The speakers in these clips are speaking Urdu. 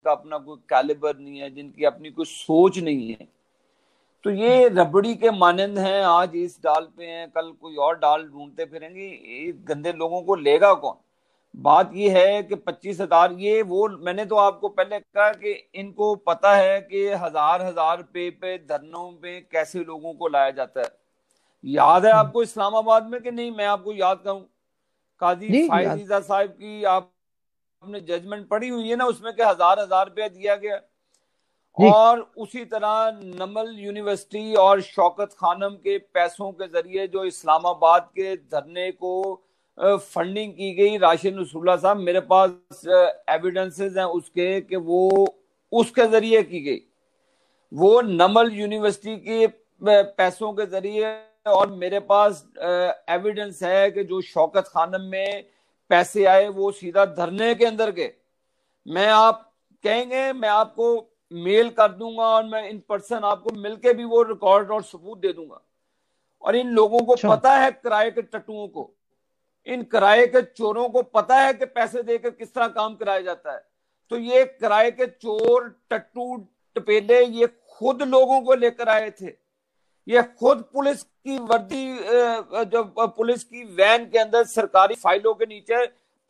کا اپنا کوئی کیلیبر نہیں ہے، جن کی اپنی کوئی سوچ نہیں ہے، تو یہ ربڑی کے مانند ہیں، آج اس ڈال پہ ہیں، کل کوئی اور ڈال ڈھونڈتے پھریں گے، یہ گندے لوگوں کو لے گا کون؟ بات یہ ہے کہ 25,000، یہ وہ میں نے تو آپ کو پہلے کہا کہ ان کو پتا ہے کہ ہزار روپے پہ دھرنوں پہ کیسے لوگوں کو لایا جاتا ہے۔ یاد ہے آپ کو اسلام آباد میں کہ نہیں؟ میں آپ کو یاد کروں، قاضی جی فائز یاد رضا صاحب کی آپ نے ججمنٹ پڑھی ہوئی ہے نا، اس میں کہ ہزار روپے دیا گیا۔ جی اور اسی طرح نمل یونیورسٹی اور شوکت خانم کے پیسوں کے ذریعے جو اسلام آباد کے دھرنے کو فنڈنگ کی گئی، راشد نصر اللہ صاحب، میرے پاس ایویڈنسز ہیں اس کے کہ وہ اس کے ذریعے کی گئی، وہ نمل یونیورسٹی کے پیسوں کے ذریعے۔ اور میرے پاس ایویڈنس ہے کہ جو شوکت خانم میں پیسے آئے وہ سیدھا دھرنے کے اندر گئے۔ میں آپ کہیں گے میں آپ کو میل کر دوں گا، اور میں ان پرسن آپ کو مل کے بھی وہ ریکارڈ اور ثبوت دے دوں گا۔ اور ان لوگوں کو اچھا پتا ہے، کرائے کے ٹٹوؤں کو، ان کرائے کے چوروں کو پتا ہے کہ پیسے دے کر کس طرح کام کرایا جاتا ہے۔ تو یہ کرائے کے چور، ٹٹو، ٹپیلے، یہ خود لوگوں کو لے کر آئے تھے، یہ خود پولیس کی وردی، جو پولیس کی وین کے اندر سرکاری فائلوں کے نیچے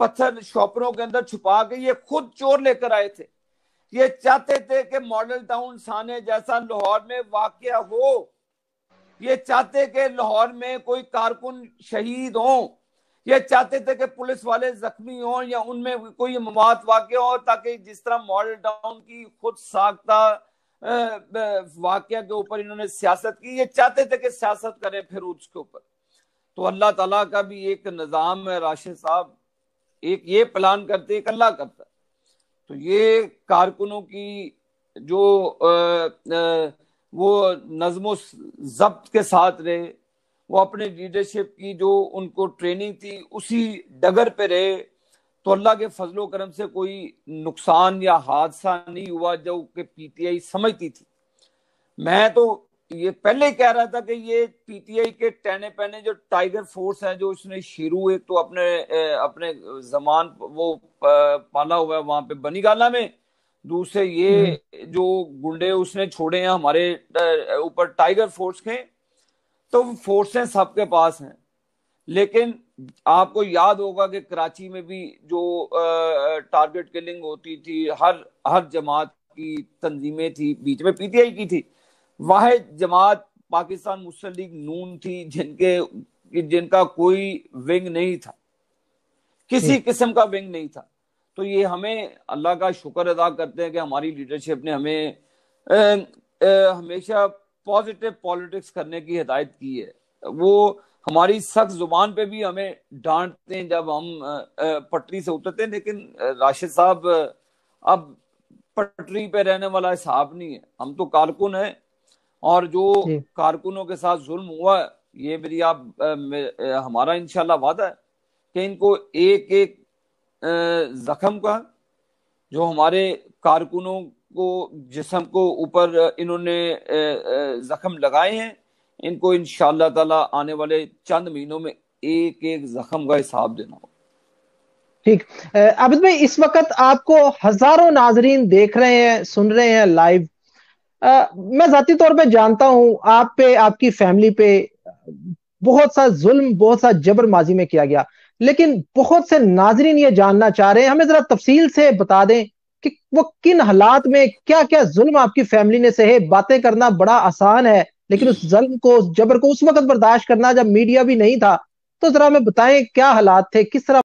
پتھر شاپروں کے اندر چھپا کے یہ خود چور لے کر آئے تھے۔ یہ چاہتے تھے کہ ماڈل ٹاؤن سانے جیسا لاہور میں واقعہ ہو، یہ چاہتے کہ لاہور میں کوئی کارکن شہید ہوں، یہ چاہتے تھے کہ پولیس والے زخمی ہوں یا ان میں کوئی مواد واقع ہو، تاکہ جس طرح ماڈل ٹاؤن کی خود ساختہ واقعہ کے اوپر انہوں نے سیاست کی، یہ چاہتے تھے کہ سیاست کریں پھر اس کے اوپر۔ تو اللہ تعالیٰ کا بھی ایک نظام ہے راشد صاحب، ایک یہ پلان کرتے، ایک اللہ کرتا ہے۔ تو یہ کارکنوں کی جو وہ نظم و ضبط کے ساتھ رہے، وہ اپنے لیڈرشپ کی جو ان کو ٹریننگ تھی اسی ڈگر پہ رہے، تو اللہ کے فضل و کرم سے کوئی نقصان یا حادثہ نہیں ہوا جو کہ پی ٹی آئی سمجھتی تھی۔ میں تو یہ پہلے ہی کہہ رہا تھا کہ یہ پی ٹی آئی کے ٹہنے پہنے جو ٹائیگر فورس ہے، جو اس نے شیرو ایک تو اپنے زمان وہ پالا ہوا ہے وہاں پہ بنی گالا میں، دوسرے یہ جو گنڈے اس نے چھوڑے ہیں ہمارے اوپر ٹائیگر فورس کے، تو فورسیں سب کے پاس ہیں۔ لیکن آپ کو یاد ہوگا کہ کراچی میں بھی جو ٹارگٹ کلنگ ہوتی تھی، ہر جماعت کی تنظیمیں تھی، بیچ میں پی ٹی آئی کی تھی، واحد جماعت پاکستان مسلم لیگ نون تھی جن کا کوئی ونگ نہیں تھا، کسی قسم کا ونگ نہیں تھا۔ تو یہ ہمیں اللہ کا شکر ادا کرتے ہیں کہ ہماری لیڈرشپ نے ہمیں ہمیشہ پازیٹیو پالیٹکس کرنے کی ہدایت کی ہے۔ وہ ہماری سخت زبان پہ بھی ہمیں ڈانٹتے ہیں جب ہم پٹری سے اترتے ہیں، لیکن راشد صاحب اب پٹری پہ رہنے والا حساب نہیں ہے، ہم تو کارکن ہیں، اور جو کارکنوں کے ساتھ ظلم ہوا ہے، یہ میری ہمارا انشاءاللہ وعدہ ہے کہ ان کو ایک ایک زخم کا جو ہمارے کارکنوں کو جسم کو اوپر انہوں نے زخم لگائے ہیں، ان کو انشاءاللہ تعالی آنے والے چند مہینوں میں ایک ایک زخم کا حساب دینا ہوگا۔ ٹھیک، عابد بھائی اس وقت آپ کو ہزاروں ناظرین دیکھ رہے ہیں، سن رہے ہیں لائیو۔ میں ذاتی طور پہ جانتا ہوں آپ پہ، آپ کی فیملی پہ بہت سا ظلم، بہت سا جبر ماضی میں کیا گیا، لیکن بہت سے ناظرین یہ جاننا چاہ رہے ہیں، ہمیں ذرا تفصیل سے بتا دیں کہ وہ کن حالات میں کیا کیا ظلم آپ کی فیملی نے سہے۔ باتیں کرنا بڑا آسان ہے، لیکن اس ظلم کو، اس جبر کو اس وقت برداشت کرنا جب میڈیا بھی نہیں تھا، تو ذرا ہمیں بتائیں کیا حالات تھے، کس طرح